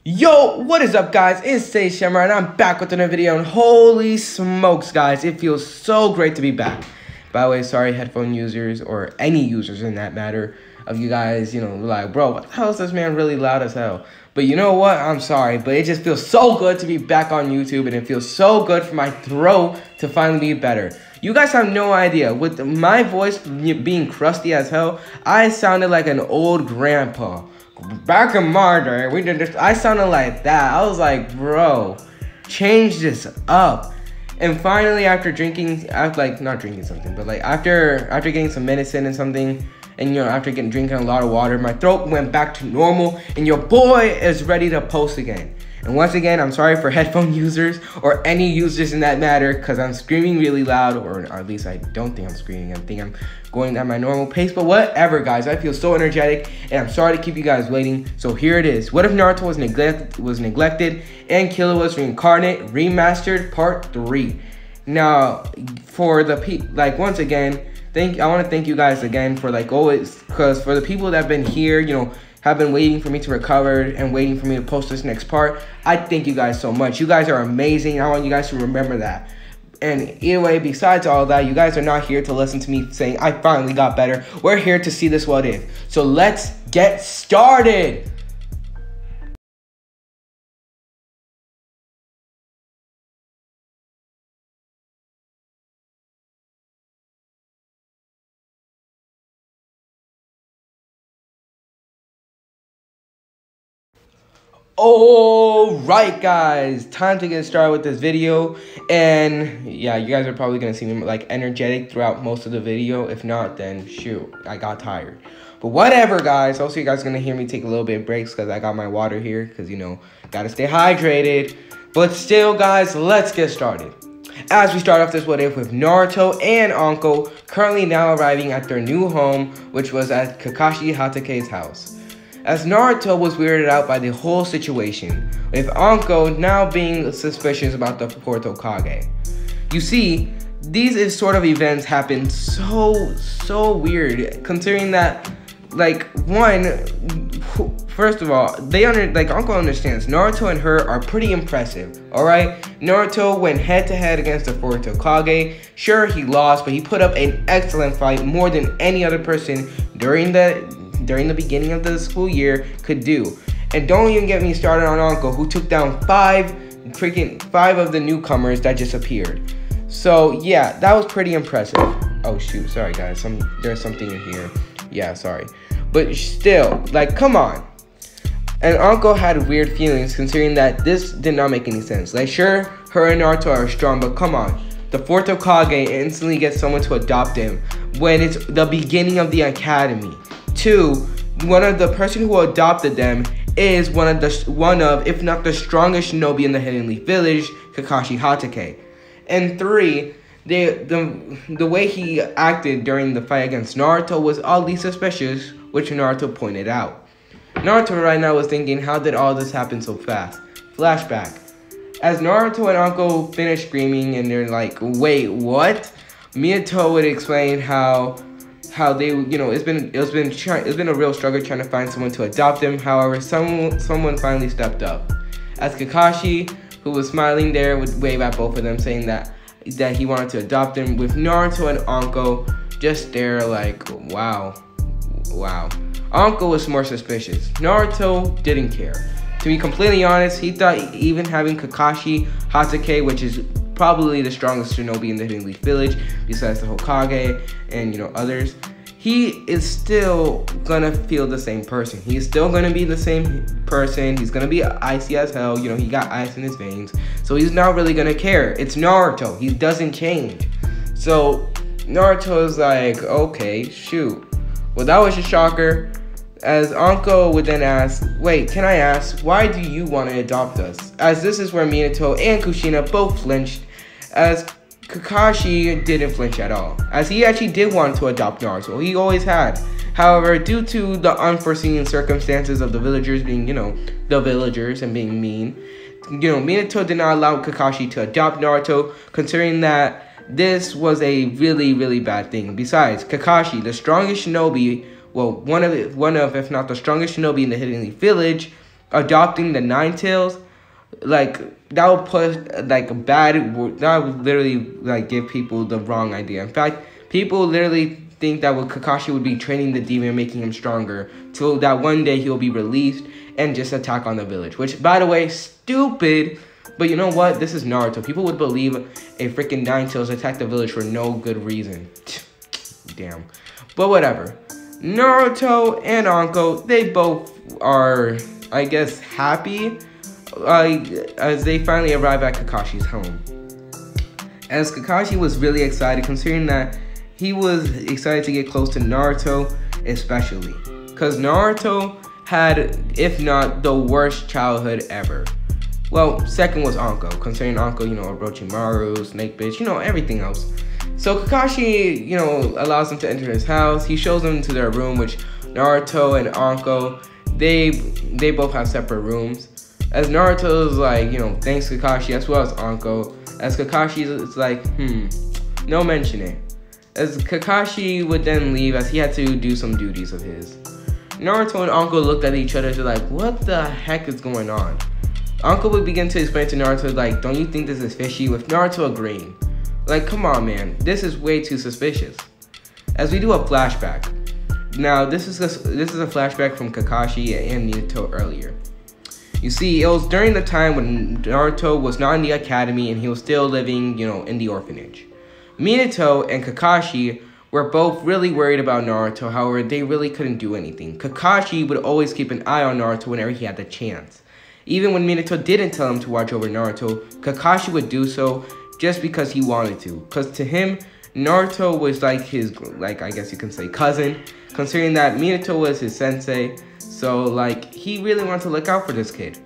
Yo, what is up, guys? It's Sage Shammer, and I'm back with another video, and holy smokes, guys, it feels so great to be back. By the way, sorry headphone users, or any users in that matter, of you guys, like, bro, what the hell is this man really loud as hell? But you know what? I'm sorry, but it just feels so good to be back on YouTube, and it feels so good for my throat to finally be better. You guys have no idea. With my voice being crusty as hell, I sounded like an old grandpa. Back in my day, we did this. I sounded like that. I was like, bro, change this up. And finally, after drinking, not drinking something, but like after getting some medicine and something, and after drinking a lot of water, my throat went back to normal, and your boy is ready to post again. And once again, I'm sorry for headphone users or any users in that matter, because I'm screaming really loud, or at least I don't think I'm screaming. I think I'm going at my normal pace, but whatever, guys. I feel so energetic, and I'm sorry to keep you guys waiting. So here it is. What if Naruto was neglected and Killer was reincarnate, remastered, part 3. Now, for the once again, I want to thank you guys again for always, because for the people that have been here, have been waiting for me to recover and waiting for me to post this next part. I thank you guys so much. You guys are amazing. I want you guys to remember that. And either way, besides all that, you guys are not here to listen to me saying I finally got better. We're here to see this what if. So let's get started. Alright, guys, time to get started with this video. And yeah, you guys are probably gonna see me energetic throughout most of the video. If not, then shoot, I got tired. But whatever, guys. Also, you guys are gonna hear me take a little bit of breaks because I got my water here, because gotta stay hydrated. But still, guys, let's get started. As we start off this what if with Naruto and Anko currently now arriving at their new home, which was at Kakashi Hatake's house. As Naruto was weirded out by the whole situation, with Anko now being suspicious about the fourth Hokage. You see, these sort of events happen so weird, considering that, first of all, Anko understands Naruto and her are pretty impressive, alright? Naruto went head to head against the fourth Hokage. Sure, he lost, but he put up an excellent fight, more than any other person during the beginning of the school year could do. And don't even get me started on Anko, who took down five of the newcomers that just appeared. So yeah, that was pretty impressive. Oh shoot, sorry guys, there's something in here. Yeah, sorry. But still, come on. And Anko had weird feelings, considering that this did not make any sense. Sure, her and Naruto are strong, but come on. The fourth Hokage instantly gets someone to adopt him when it's the beginning of the academy. 2, one of the person who adopted them is one of if not the strongest shinobi in the Hidden Leaf Village, Kakashi Hatake. And 3, the way he acted during the fight against Naruto was oddly suspicious, which Naruto pointed out. Naruto right now was thinking, how did all this happen so fast? Flashback. As Naruto and Anko finish screaming and they're like, wait, what? Minato would explain how they, it's been a real struggle trying to find someone to adopt him. However, someone finally stepped up. As Kakashi, who was smiling there, would wave at both of them, saying that he wanted to adopt him, with Naruto and Anko just there like, wow. Anko was more suspicious. Naruto didn't care. To be completely honest, he thought even having Kakashi Hatake, which is probably the strongest shinobi in the Hidden Leaf Village, besides the Hokage and others, he is still gonna feel the same person. He's still gonna be the same person. He's gonna be icy as hell. He got ice in his veins, so he's not really gonna care. It's Naruto. He doesn't change. So Naruto is like, okay, shoot. Well, that was a shocker. As Anko would then ask, wait, can I ask, why do you want to adopt us? As this is where Minato and Kushina both flinched, as Kakashi didn't flinch at all, as he actually did want to adopt Naruto. He always had. However, due to the unforeseen circumstances of the villagers being, the villagers and being mean, Minato did not allow Kakashi to adopt Naruto, considering that this was a really bad thing. Besides, Kakashi, the strongest shinobi, well, one of if not the strongest shinobi in the Hidden Leaf Village, adopting the Nine Tails, like that would put like a bad, that would literally like give people the wrong idea. In fact, people literally think that Kakashi would be training the demon, making him stronger, so that one day he'll be released and just attack on the village. Which, by the way, stupid. But you know what? This is Naruto. People would believe a freaking Nine Tails attacked the village for no good reason. Damn. But whatever. Naruto and Anko, they both are, I guess, happy as they finally arrive at Kakashi's home. As Kakashi was really excited, considering that he was excited to get close to Naruto, especially. Because Naruto had, if not, the worst childhood ever. Well, second was Anko, considering Anko, you know, Orochimaru, Snake Bitch, you know, everything else. So Kakashi, you know, allows them to enter his house. He shows them to their room, which Naruto and Anko, they both have separate rooms. As Naruto is like, you know, thanks Kakashi, as well as Anko. As Kakashi is like, no mentioning. As Kakashi would then leave, as he had to do some duties of his. Naruto and Anko looked at each other to like, what the heck is going on? Anko would begin to explain to Naruto like, don't you think this is fishy? With Naruto agreeing. Like, come on, man. This is way too suspicious. As we do a flashback. Now, this is a flashback from Kakashi and Minato earlier. You see, it was during the time when Naruto was not in the academy and he was still living, you know, in the orphanage. Minato and Kakashi were both really worried about Naruto. However, they really couldn't do anything. Kakashi would always keep an eye on Naruto whenever he had the chance. Even when Minato didn't tell him to watch over Naruto, Kakashi would do so just because he wanted to. Because to him, Naruto was like his, like, I guess you can say cousin, considering that Minato was his sensei. So, like, he really wanted to look out for this kid.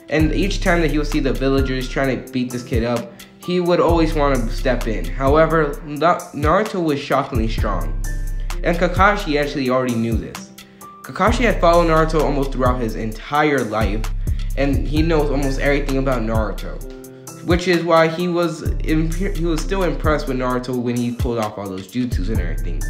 And each time that he would see the villagers trying to beat this kid up, he would always want to step in. However, Naruto was shockingly strong. And Kakashi actually already knew this. Kakashi had followed Naruto almost throughout his entire life, and he knows almost everything about Naruto. Which is why he was still impressed with Naruto when he pulled off all those jutsus and everything.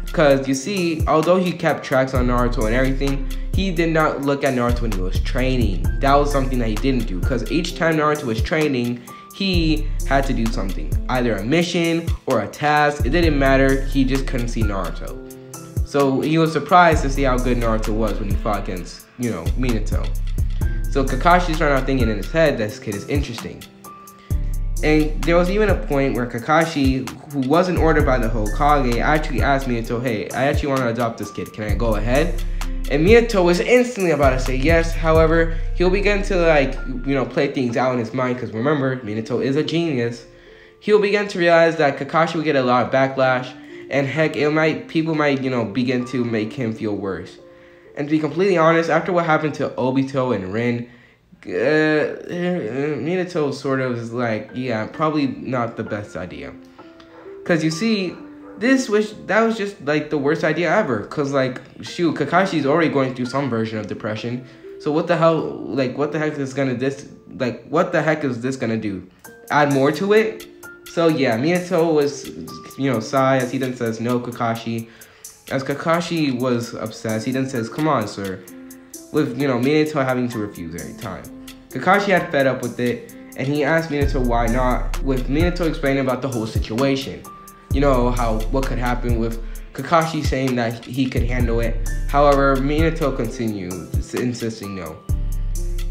Because you see, although he kept tracks on Naruto and everything, he did not look at Naruto when he was training. That was something that he didn't do. Because each time Naruto was training, he had to do something. Either a mission or a task. It didn't matter. He just couldn't see Naruto. So he was surprised to see how good Naruto was when he fought against, you know, Minato. So Kakashi's started out thinking in his head, this kid is interesting. And there was even a point where Kakashi, who wasn't ordered by the Hokage, actually asked Minato, hey, I actually want to adopt this kid. Can I go ahead? And Minato was instantly about to say yes. However, he'll begin to, like, you know, play things out in his mind. Because remember, Minato is a genius. He'll begin to realize that Kakashi will get a lot of backlash. And heck, people might, you know, begin to make him feel worse. And to be completely honest, after what happened to Obito and Rin, Minato sort of is like, yeah, probably not the best idea. Because you see, that was just like the worst idea ever. Because, like, shoot, Kakashi's already going through some version of depression. So what the hell, like, what the heck is this gonna do? Add more to it? So yeah, Minato was, you know, sigh as he then says, no, Kakashi. As Kakashi was obsessed, he then says, come on, sir. With, you know, Minato having to refuse every time. Kakashi had fed up with it, and he asked Minato why not, with Minato explaining about the whole situation. You know, what could happen with Kakashi saying that he could handle it. However, Minato continued, insisting no.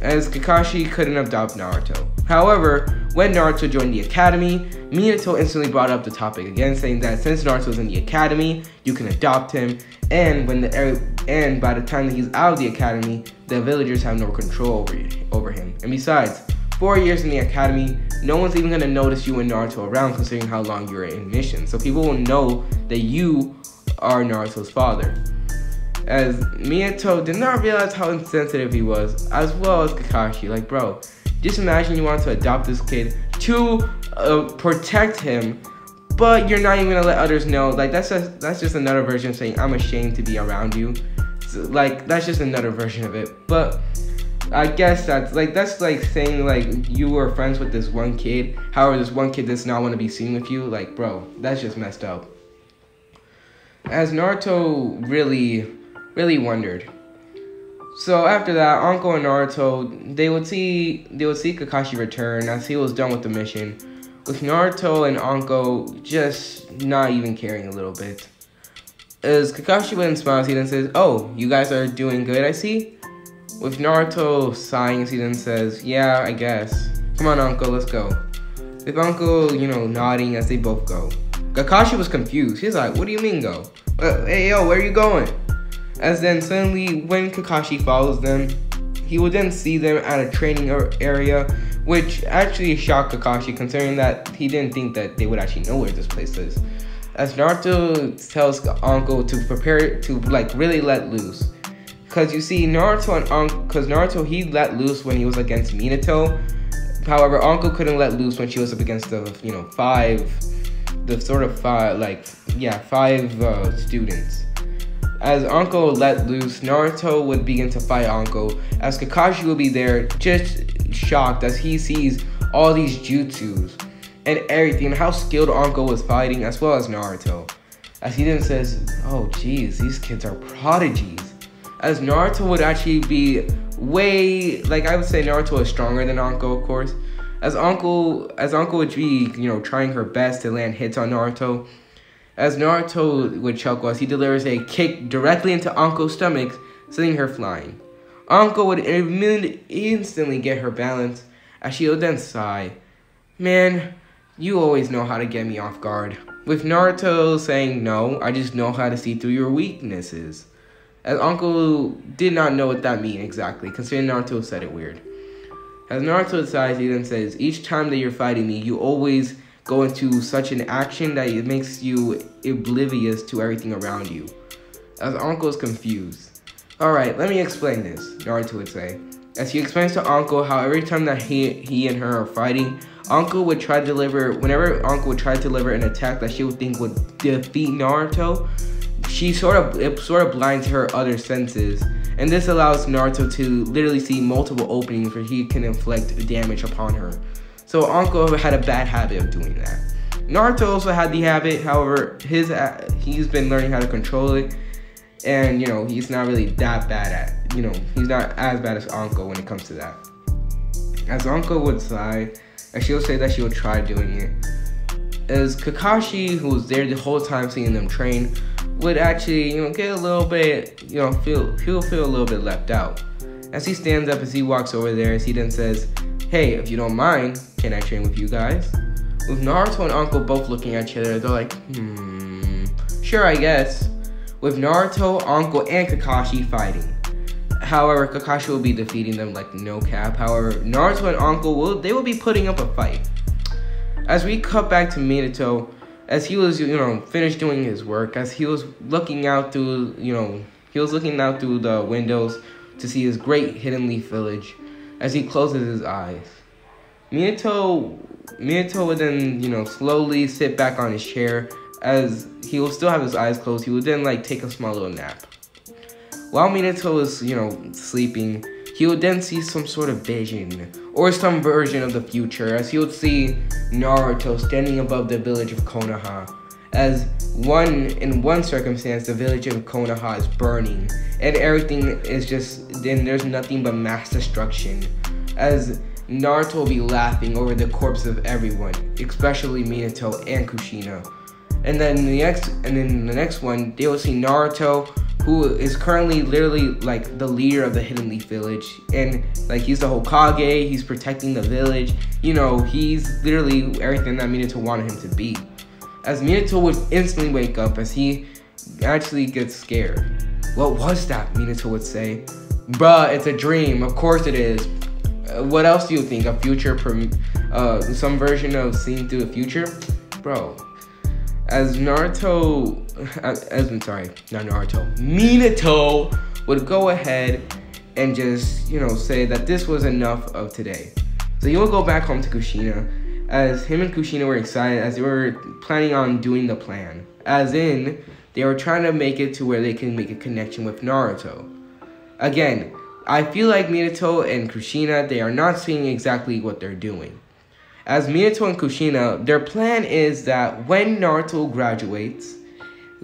As Kakashi couldn't adopt Naruto. However, when Naruto joined the academy, Minato instantly brought up the topic again, saying that since Naruto's in the academy, you can adopt him, and by the time that he's out of the academy, the villagers have no control over him. And besides, 4 years in the academy, no one's even gonna notice you and Naruto around, considering how long you're in mission. So people will know that you are Naruto's father. As Minato did not realize how insensitive he was, as well as Kakashi. Like, bro, just imagine you want to adopt this kid to protect him, but you're not even gonna let others know. Like, that's just another version of saying I'm ashamed to be around you. So, like, that's just another version of it. But I guess that's like saying like you were friends with this one kid, however this one kid does not want to be seen with you. Like, bro, that's just messed up. As Naruto really wondered. So after that, Anko and Naruto, they would see Kakashi return as he was done with the mission, with Naruto and Anko just not even caring a little bit. As Kakashi went and smiles, he then says, "Oh, you guys are doing good, I see." With Naruto sighing, he then says, "Yeah, I guess. Come on, Anko, let's go." With Anko, nodding as they both go. Kakashi was confused. He's like, "What do you mean go? Hey, yo, where are you going?" As then suddenly, when Kakashi follows them, he would then see them at a training area, which actually shocked Kakashi, considering that he didn't think that they would actually know where this place is. As Naruto tells Anko to prepare to really let loose. Because you see, Naruto, he let loose when he was against Minato. However, Anko couldn't let loose when she was up against the, five students. As Anko let loose, Naruto would begin to fight Anko, as Kakashi would be there just shocked as he sees all these jutsus and everything, and how skilled Anko was fighting, as well as Naruto. As he then says, "Oh geez, these kids are prodigies." As Naruto would actually be I would say Naruto is stronger than Anko, of course. As Anko would be, trying her best to land hits on Naruto. As Naruto would chuckle as he delivers a kick directly into Anko's stomach, sending her flying. Anko would instantly get her balance, as she would then sigh, "Man, you always know how to get me off guard." With Naruto saying, "No, I just know how to see through your weaknesses." As Anko did not know what that meant exactly, considering Naruto said it weird. As Naruto decides, he then says, "Each time that you're fighting me, you always go into such an action that it makes you oblivious to everything around you." As Anko is confused. "Alright, let me explain this," Naruto would say. As he explains to Anko how every time that he and her are fighting, whenever Anko would try to deliver an attack that she would think would defeat Naruto, it sort of blinds her other senses, and this allows Naruto to literally see multiple openings where he can inflict damage upon her. So Anko had a bad habit of doing that. Naruto also had the habit, however, he's been learning how to control it, and he's not really that bad at, he's not as bad as Anko when it comes to that. As Anko would sigh, and she'll say that she'll try doing it. As Kakashi, who was there the whole time seeing them train, would actually, get a little bit, he'll feel a little bit left out. As he stands up, as he walks over there, as he then says, "Hey, if you don't mind, can I train with you guys?" With Naruto and Anko both looking at each other, they're like, sure, I guess. With Naruto, Anko, and Kakashi fighting. However, Kakashi will be defeating them like no cap. However, Naruto and Anko will be putting up a fight. As we cut back to Minato, as he was, finished doing his work, as he was looking out through, the windows to see his great Hidden Leaf village, as he closes his eyes. Minato would then, slowly sit back on his chair, as he will still have his eyes closed. He would then, take a small little nap. While Minato was, sleeping, he would then see some sort of vision, or some version of the future, as he would see Naruto standing above the village of Konoha, as in one circumstance, the village of Konoha is burning, and everything is there's nothing but mass destruction, as Naruto will be laughing over the corpse of everyone, especially Minato and Kushina. And then the next one, they will see Naruto, who is currently literally the leader of the Hidden Leaf village, and he's the Hokage, he's protecting the village, he's literally everything that Minato wanted him to be. As Minato would instantly wake up as he actually gets scared. "What was that?" Minato would say. "Bruh, it's a dream, of course it is. What else do you think? A future, some version of seeing through the future?" Bro. As Minato would go ahead and just, say that this was enough of today. So he will go back home to Kushina, as him and Kushina were excited as they were planning on doing the plan. As in, they were trying to make it to where they can make a connection with Naruto. Again, I feel like Minato and Kushina, they are not seeing exactly what they're doing. As Minato and Kushina, their plan is that when Naruto graduates,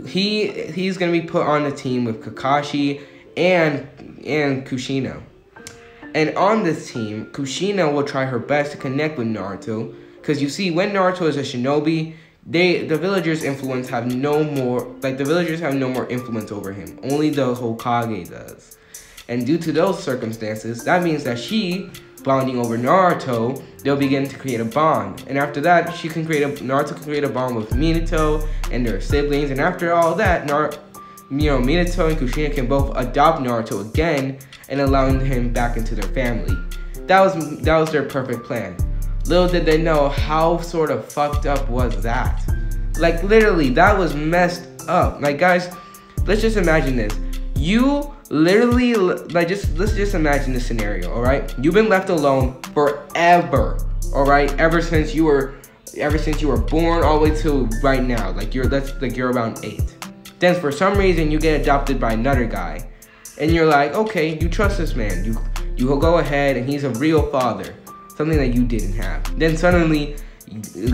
he's going to be put on the team with Kakashi and Kushina. And on this team, Kushina will try her best to connect with Naruto. Because you see, when Naruto is a shinobi, the villagers' influence have no more, like the villagers have no more influence over him. Only the Hokage does. And due to those circumstances, that means that she, bonding over Naruto, they'll begin to create a bond. And after that, Naruto can create a bond with Minato and their siblings. And after all that, Minato and Kushina can both adopt Naruto again and allowing him back into their family. That was their perfect plan. Little did they know how sort of fucked up was that. Like literally, that was messed up. Like guys, let's just imagine this. You literally, let's just imagine this scenario, alright? You've been left alone forever, alright? Ever since you were born all the way to right now. Like you're around 8. Then for some reason you get adopted by another guy. And you're like, okay, you trust this man. You will go ahead and he's a real father. Something that you didn't have. Then suddenly,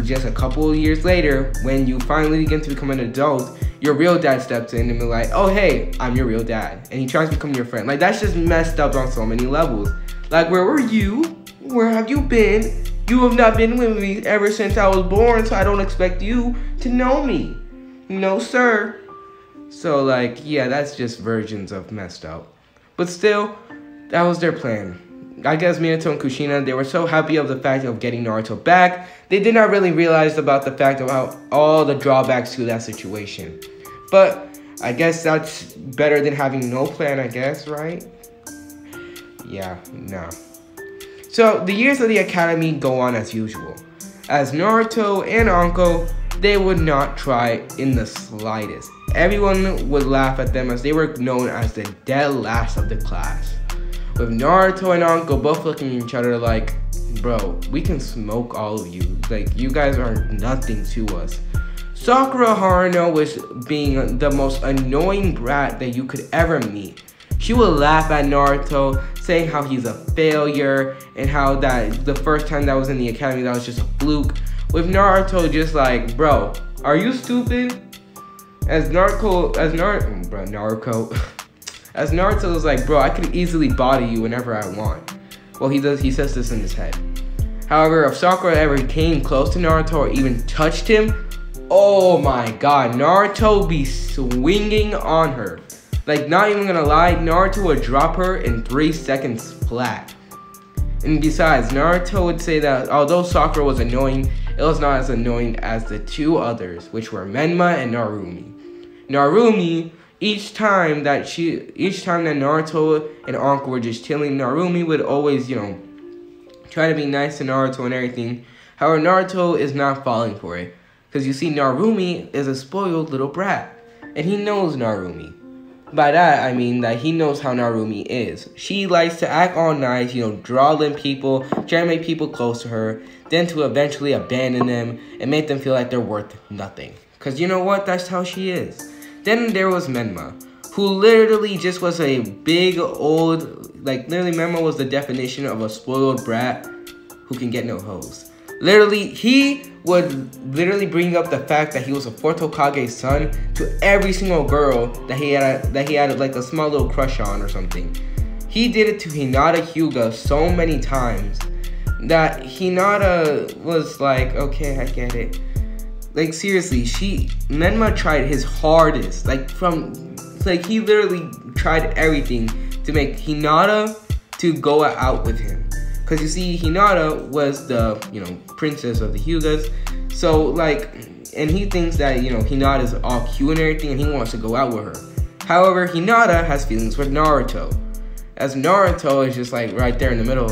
just a couple of years later, when you finally begin to become an adult, your real dad steps in and be like, oh hey, I'm your real dad. And he tries to become your friend. Like that's just messed up on so many levels. Like where were you? Where have you been? You have not been with me ever since I was born, so I don't expect you to know me. No sir. So like, yeah, that's just versions of messed up. But still, that was their plan. I guess Minato and Kushina, they were so happy of the fact of getting Naruto back, they did not really realize about the fact about all the drawbacks to that situation. But I guess that's better than having no plan, I guess, right? Yeah, no. So the years of the academy go on as usual. As Naruto and Anko, they would not try in the slightest. Everyone would laugh at them as they were known as the dead last of the class. With Naruto and Anko both looking at each other like, bro, we can smoke all of you. Like, you guys are nothing to us. Sakura Haruno was being the most annoying brat that you could ever meet. She would laugh at Naruto, saying how he's a failure, and how that the first time that was in the academy, that was just a fluke. With Naruto just like, bro, are you stupid? As Naruto was like, bro, I could easily body you whenever I want. Well, he says this in his head. However, if Sakura ever came close to Naruto or even touched him, oh my god, Naruto be swinging on her. Like, not even gonna lie, Naruto would drop her in 3 seconds flat. And besides, Naruto would say that although Sakura was annoying, it was not as annoying as the two others, which were Menma and Narumi. Narumi, each time that Naruto and Anko were just chilling, Narumi would always, try to be nice to Naruto and everything. However, Naruto is not falling for it. Because you see, Narumi is a spoiled little brat. And he knows Narumi. By that, I mean that he knows how Narumi is. She likes to act all nice, draw in people, try to make people close to her, then to eventually abandon them and make them feel like they're worth nothing. Because you know what? That's how she is. Then there was Menma, who literally just was a big old, literally Menma was the definition of a spoiled brat who can get no hoes. Literally, he would bring up the fact that he was a 4th Hokage's son to every single girl that he had like a small little crush on or something. He did it to Hinata Hyuga so many times that Hinata was like, okay, I get it. Like seriously, Menma tried his hardest, he literally tried everything to make Hinata to go out with him. Because you see, Hinata was the, princess of the Hyugas. So, and he thinks that, Hinata is all cute and everything, and he wants to go out with her. However, Hinata has feelings with Naruto. As Naruto is just, right there in the middle,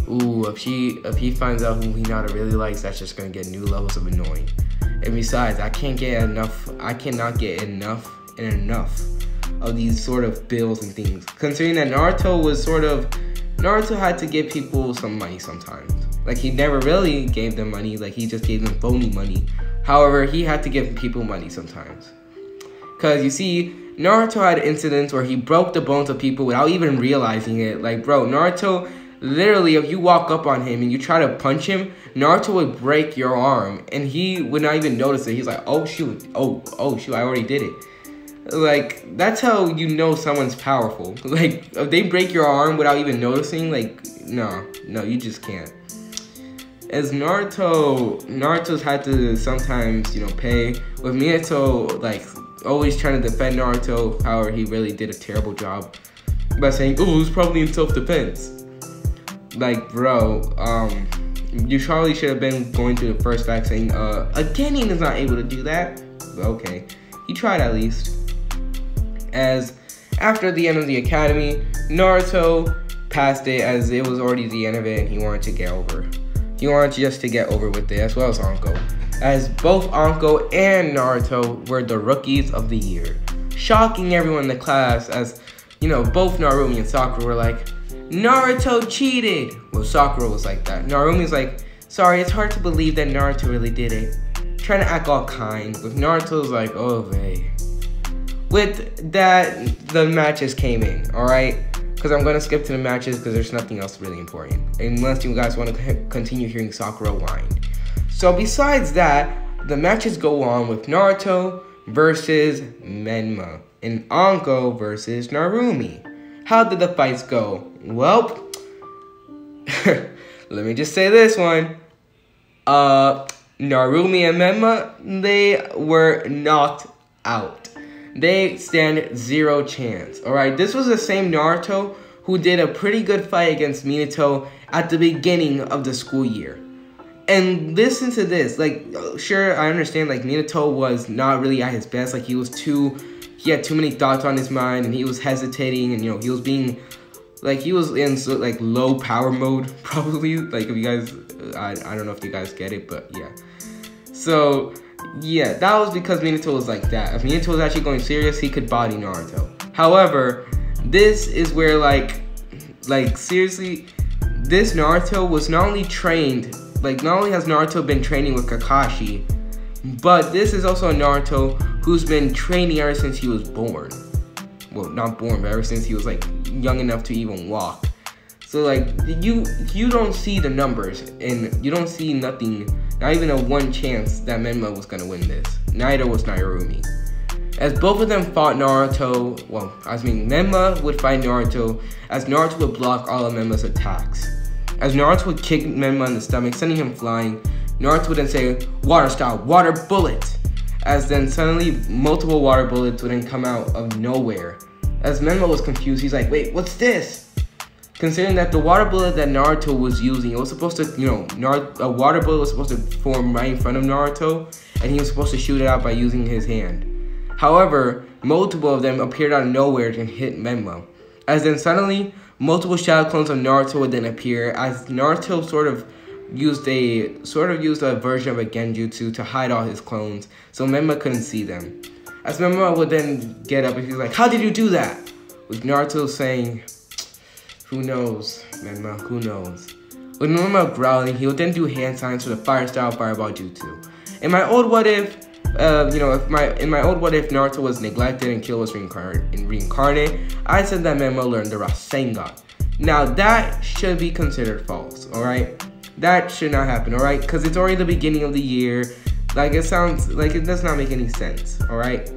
ooh, if he finds out who Hinata really likes, that's just going to get new levels of annoying. And besides, I cannot get enough of these sort of bills and things. Considering that Naruto had to give people some money sometimes. He never really gave them money, he just gave them phony money. However, he had to give people money sometimes. Because you see, Naruto had incidents where he broke the bones of people without even realizing it. Bro, Naruto, literally, if you walk up on him and you try to punch him, Naruto would break your arm. And he would not even notice it. He's like, oh shoot, I already did it. Like, that's how you know someone's powerful. Like, if they break your arm without even noticing, like, no, you just can't. As Naruto's had to sometimes, pay. With Minato, like, always trying to defend Naruto, however, he really did a terrible job by saying, oh, it was probably in self-defense. Like, bro, you probably should have been going through the first fact saying, Genin is not able to do that. Okay, he tried at least. As after the end of the academy, Naruto passed it as it was already the end of it and he wanted to get over. He wanted just to get over with it, as well as Anko. As both Anko and Naruto were the rookies of the year. Shocking everyone in the class as, both Narumi and Sakura were like, Naruto cheated! Well, Sakura was like that. Narumi's like, sorry, it's hard to believe that Naruto really did it. Trying to act all kind. With Naruto's like, oh, vey. With that, the matches came in, alright? Because I'm going to skip to the matches because there's nothing else really important. Unless you guys want to continue hearing Sakura whine. So besides that, the matches go on with Naruto versus Menma. And Anko versus Narumi. How did the fights go? Well, let me just say this one. Narumi and Menma, they were knocked out. They stand 0 chance. Alright, this was the same Naruto who did a pretty good fight against Minato at the beginning of the school year. And listen to this, like, sure, I understand, like, Minato was not really at his best, like, he had too many thoughts on his mind, and he was hesitating, and, he was being, like, he was in, like, low power mode, probably, like, if you guys, I don't know if you guys get it, but, yeah. So, yeah, that was because Minato was like that. If Minato was actually going serious, he could body Naruto. However, this is where, like, seriously, this Naruto was not only trained, like, not only has Naruto been training with Kakashi, but this is also a Naruto who's been training ever since he was born. Well, not born, but ever since he was, like, young enough to even walk. So, like, you don't see the numbers, and you don't see nothing, not even a 1 chance that Menma was gonna win this. Neither was Narumi. As both of them fought Naruto, Menma would fight Naruto, as Naruto would block all of Menma's attacks. As Naruto would kick Menma in the stomach, sending him flying, Naruto would then say, water style, water bullet. As then suddenly, multiple water bullets would then come out of nowhere. As Menma was confused, he's like, wait, what's this? Considering that the water bullet that Naruto was using, it was supposed to, a water bullet was supposed to form right in front of Naruto, and he was supposed to shoot it out by using his hand. However, multiple of them appeared out of nowhere and hit Menma. As then suddenly, multiple shadow clones of Naruto would then appear, as Naruto sort of used a version of a genjutsu to hide all his clones, so Menma couldn't see them. As Menma would then get up and he's like, how did you do that? With Naruto saying, who knows, Menma, who knows? With Menma growling, he would then do hand signs for the fire style fireball jutsu. In my old what if, in my old what if Naruto was neglected and Killua was reincarnate, I said that Menma learned the Rasengan. Now that should be considered false, alright? That should not happen, alright? Because it's already the beginning of the year. Like, it sounds like it does not make any sense, alright?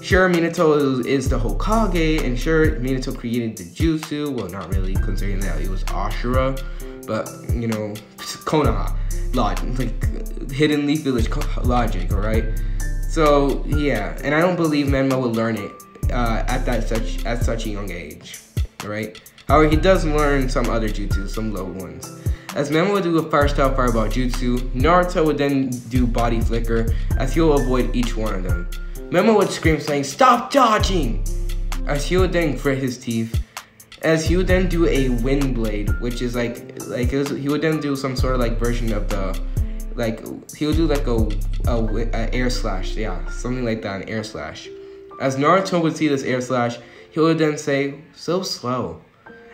Sure, Minato is the Hokage, and sure, Minato created the jutsu. Well, not really, considering that it was Ashura. But, Konoha logic, like, Hidden Leaf Village logic, alright? So, yeah, and I don't believe Menma will learn it at such a young age, alright? However, he does learn some other jutsu, some low ones. As Menma would do a fire style fireball jutsu, Naruto would then do body flicker, as he will avoid each one of them. Menma would scream saying, stop dodging! As he would then grit his teeth, as he would then do a wind blade, which is he would then do some sort of like version of the, he would do like a air slash, yeah, something like that, an air slash. As Naruto would see this air slash, he would then say, so slow.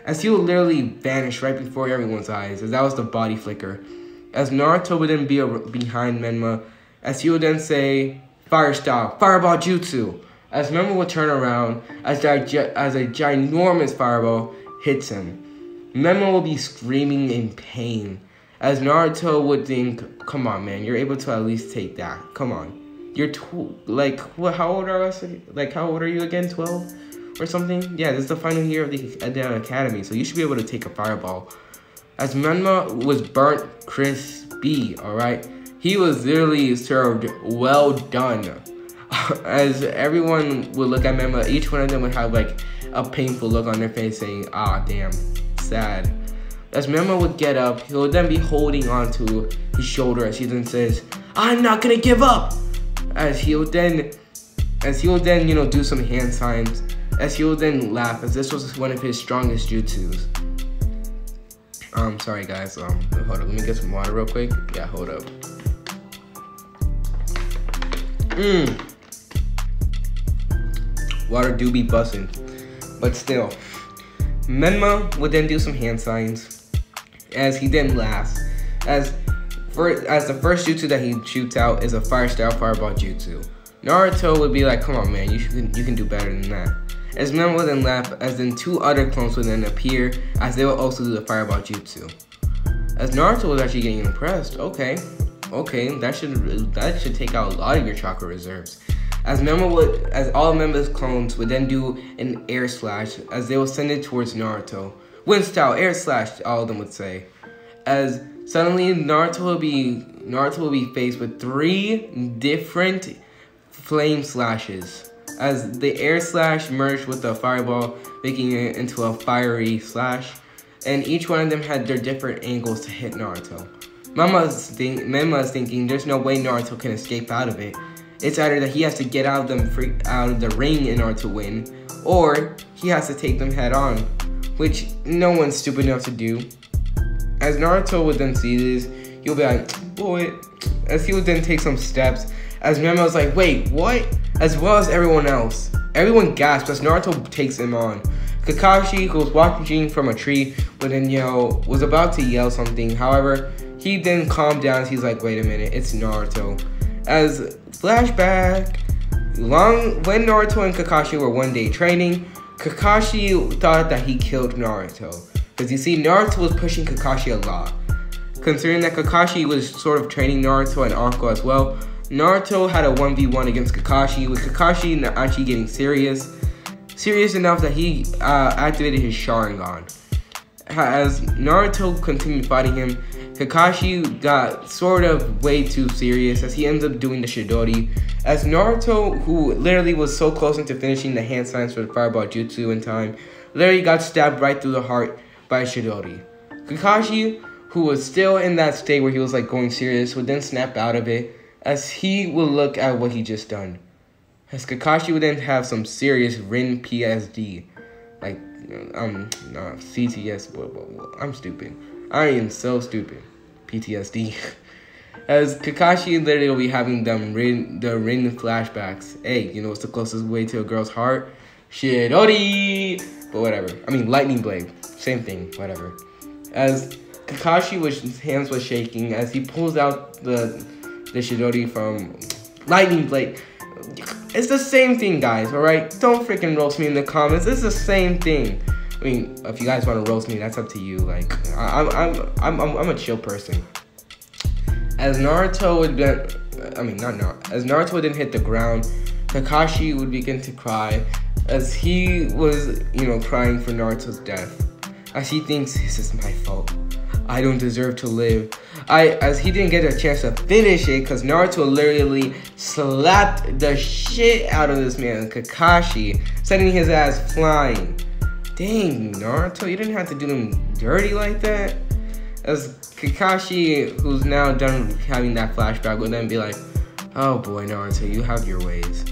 As he would literally vanish right before everyone's eyes, as that was the body flicker. As Naruto would then be behind Menma, as he would then say, fire style, fireball jutsu. As Menma would turn around, as a ginormous fireball hits him. Menma will be screaming in pain. As Naruto would think, come on man, you're able to at least take that, come on. like, what? How old are us? Like, how old are you again? 12 or something? Yeah, this is the final year of the academy, so you should be able to take a fireball. As Menma was burnt crispy, all right? He was literally served well done. As everyone would look at Menma, each one of them would have like a painful look on their face saying, ah, damn, sad. As Menma would get up, he would then be holding onto his shoulder as he then says, I'm not gonna give up! As he would then, you know, do some hand signs, as he would then laugh, as this was one of his strongest jutsus. Sorry guys, hold up, let me get some water real quick. Yeah, hold up. Water do be bussin', but still. Menma would then do some hand signs, as he then laughs, as the first jutsu that he shoots out is a fire style fireball jutsu. Naruto would be like, come on man, you can do better than that. As Menma would then laugh, as then two other clones would then appear, as they will also do the fireball jutsu. As Naruto was actually getting impressed, okay, that should take out a lot of your chakra reserves. As all Menma's clones would then do an air slash, as they will send it towards Naruto. Wind style air slash, all of them would say. As suddenly Naruto will be faced with 3 different flame slashes. As the air slash merged with the fireball, making it into a fiery slash, and each one of them had their different angles to hit Naruto. Menma is thinking there's no way Naruto can escape out of it. It's either that he has to get out of the ring in order to win, or he has to take them head on, which no one's stupid enough to do. As Naruto would then see this, he'll be like, boy, as he would then take some steps, as Menma was like, wait, what? As well as everyone else. Everyone gasps as Naruto takes him on. Kakashi, who was watching from a tree, was about to yell something. However, he then calmed down as he's like, wait a minute, it's Naruto. As flashback, when Naruto and Kakashi were one day training, Kakashi thought that he killed Naruto. Because you see, Naruto was pushing Kakashi a lot. Considering that Kakashi was sort of training Naruto and Anko as well, Naruto had a 1v1 against Kakashi, with Kakashi actually getting serious enough that he activated his Sharingan. As Naruto continued fighting him, Kakashi got sort of way too serious as he ends up doing the Chidori. As Naruto, who literally was so close into finishing the hand signs for the Fireball Jutsu in time, literally got stabbed right through the heart by Chidori. Kakashi, who was still in that state where he was like going serious, would then snap out of it as he would look at what he just done. As Kakashi would then have some serious Rin PSD. Like, CTS, I'm stupid. I am so stupid. PTSD. As Kakashi literally will be having the Rin flashbacks. Hey, you know what's the closest way to a girl's heart? Chidori! But whatever. I mean, Lightning Blade. Same thing, whatever. As his hands was shaking as he pulls out the Chidori from Lightning Blade. It's the same thing, guys, alright? Don't freaking roast me in the comments. It's the same thing. I mean, if you guys want to roast me, that's up to you. Like, I'm a chill person. As Naruto would as Naruto would then hit the ground, Kakashi would begin to cry as he was, crying for Naruto's death. As he thinks, this is my fault. I don't deserve to live. As he didn't get a chance to finish it because Naruto literally slapped the shit out of this man, Kakashi, sending his ass flying. Dang, Naruto, you didn't have to do him dirty like that. As Kakashi, who's now done having that flashback, would then be like, oh boy, Naruto, you have your ways.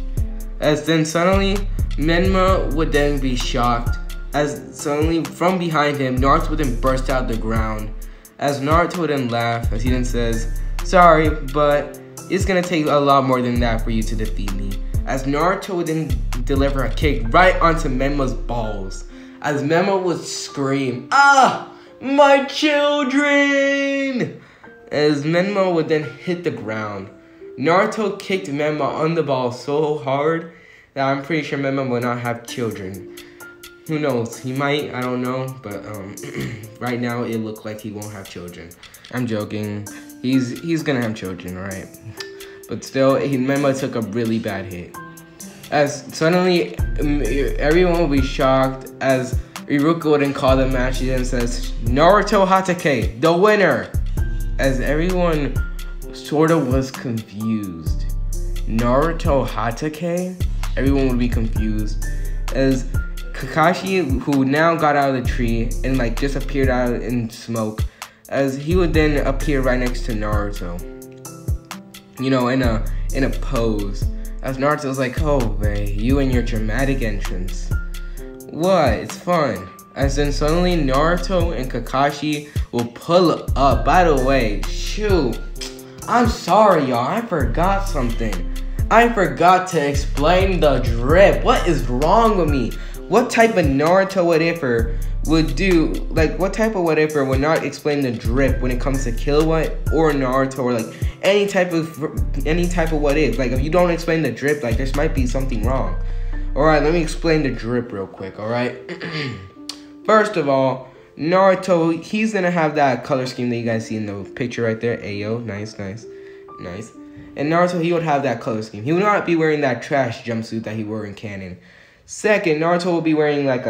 As then suddenly, Menma would then be shocked, as suddenly from behind him, Naruto would then burst out the ground. As Naruto would then laugh, as he then says, sorry, but it's gonna take a lot more than that for you to defeat me. As Naruto would then deliver a kick right onto Menma's balls. As Menma would scream, ah, my children! As Menma would then hit the ground. Naruto kicked Menma on the ball so hard that I'm pretty sure Menma will not have children. Who knows? He might, I don't know, but right now it looks like he won't have children. I'm joking. He's gonna have children, alright? but still, Mema took a really bad hit. As suddenly, everyone will be shocked as Iruka wouldn't call the match and says, Naruto Hatake, the winner! As everyone sort of was confused. Naruto Hatake? Everyone would be confused. As Kakashi, who now got out of the tree and like just appeared out in smoke, as he would then appear right next to Naruto. You know, in a pose. As Naruto's like, oh, Ray, you and your dramatic entrance. What? It's fun. As then suddenly Naruto and Kakashi will pull up. By the way, shoot. I'm sorry, y'all. I forgot something. I forgot to explain the drip. What is wrong with me? What type of Naruto what-iffer would do, like, what type of what-iffer would not explain the drip when it comes to Killua or Naruto or, like, any type of what-if? Like, if you don't explain the drip, like, there might be something wrong. Alright, let me explain the drip real quick, alright? First of all, Naruto, he's gonna have that color scheme that you guys see in the picture right there. Ayo, nice. And Naruto, he would have that color scheme. He would not be wearing that trash jumpsuit that he wore in canon. Second, Naruto will be wearing like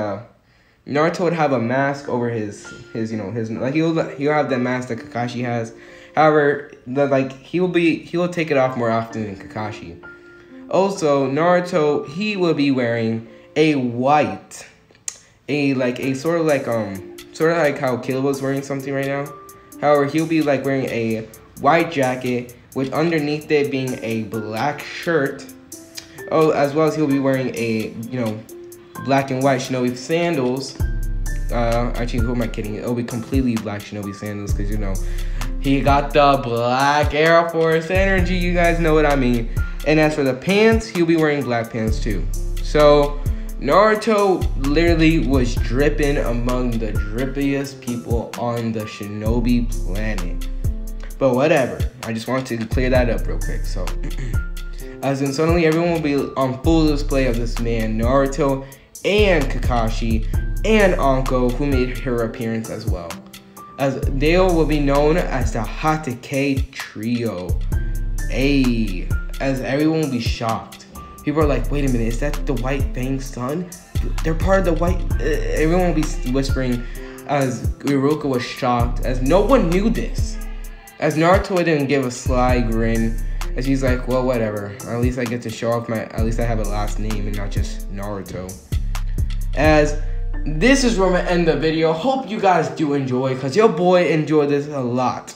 Naruto would have a mask over his like he'll have the mask that Kakashi has. However, he will take it off more often than Kakashi. Also, Naruto, he will be wearing a white, sort of like how Killua was wearing something right now. However, he'll be like wearing a white jacket with underneath it being a black shirt. Oh, as well as he'll be wearing a, black and white shinobi sandals. Actually, who am I kidding? It'll be completely black shinobi sandals because, he got the black Air Force energy. You guys know what I mean. And as for the pants, he'll be wearing black pants too. So, Naruto literally was dripping among the drippiest people on the shinobi planet. But whatever. I just want to clear that up real quick. So, as in suddenly everyone will be on full display of this man, Naruto and Kakashi and Anko, who made her appearance as well. As they will be known as the Hatake Trio. As everyone will be shocked. People are like, wait a minute, is that the White Fang's son? They're part of the White... everyone will be whispering as Iruka was shocked, as no one knew this. As Naruto didn't give a sly grin, as he's like, well, whatever. At least I get to show off at least I have a last name and not just Naruto. As this is where I'm going to end the video. Hope you guys do enjoy, because your boy enjoyed this a lot.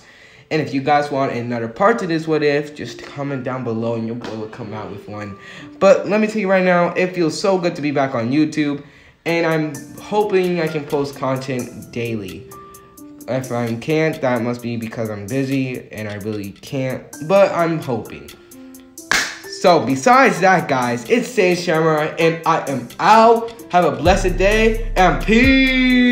And if you guys want another part to this what if, just comment down below and your boy will come out with one. But let me tell you right now, it feels so good to be back on YouTube. And I'm hoping I can post content daily. If I can't, that must be because I'm busy and I really can't. But I'm hoping. So besides that, guys, it's Sage Samurai and I am out. Have a blessed day and peace.